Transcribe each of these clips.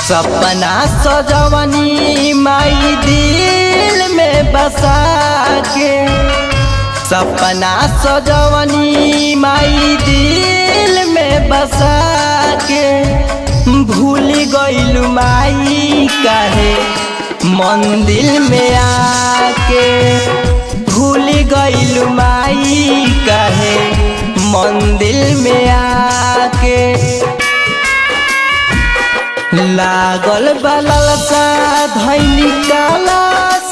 सपना सजवनी माई दिल में बसा के, सपना सजवनी माई दिल में बसा के, भूल गइल माई काहे मंदिर में आके, भूल गइल माई काहे मंदिर में आके। लागल बलल सा धैनी काला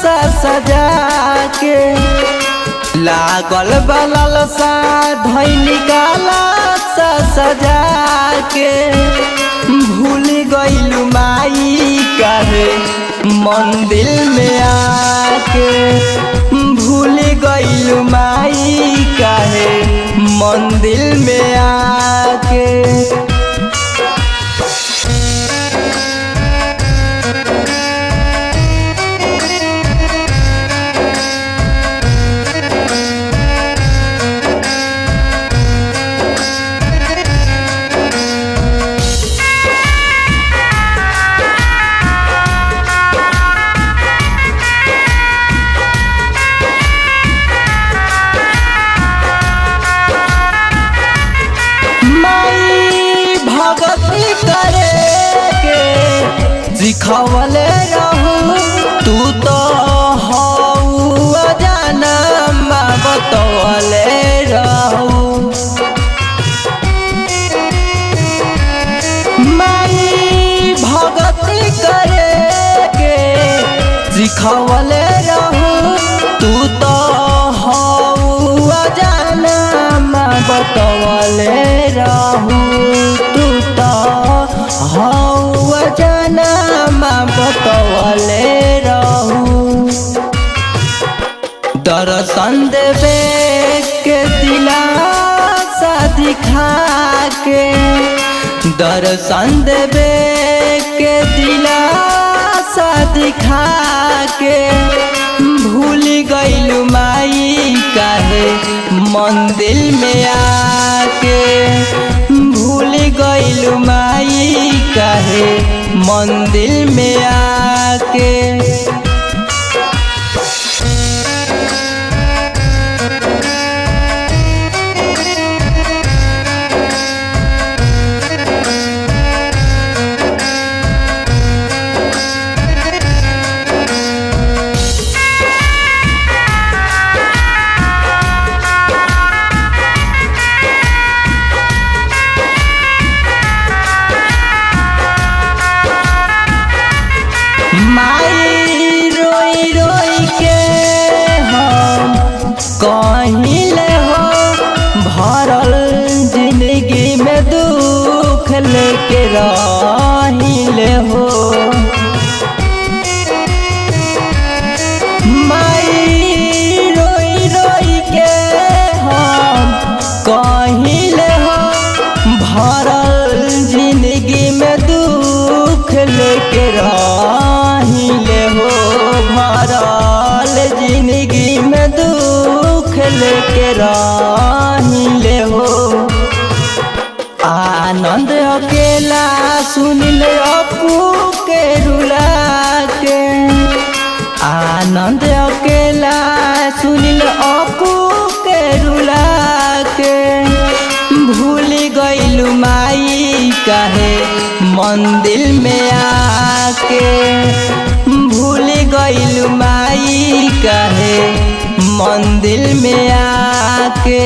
सा सजा के, लागल बलल सा धैनी काला सा सजा के, भूल गइल माई काहे मंदिर में आके, भूल गइल माई काहे मंदिर में आके। भक्ति करे के सिखवले रहू, तू तो हऊ जनम बतवले रहू। माई भक्ति करे के सिखवले रहू, तू तो हऊ जनम बतवले रहू, तू तो हऊ जनम बतवले रहू। दर्शन देवे के दिलासा दिखा के, दर्शन देवे के दिलासा दिखा के, भूल गइल माई काहे मंदिर में आके, भूल गइल माई काहे मंदिर में आके। माई रोई रोई के हम कहिले हो, भरल जिंदगी में दुख लेके रहिले हो। माई रोई रोई के हम कहिले हो, भरल जिंदगी में दुख लेके रहिले हो, भरल जिंदगी में दुख लेके रहिले हो। आनंद अकेला सुनिल अपू के रुला के, आनंद अकेला सुनिल अपू के रुला के, भूल गइल माई काहे मंदिर में आके, भूल गइल माई काहे मंदिर में आके।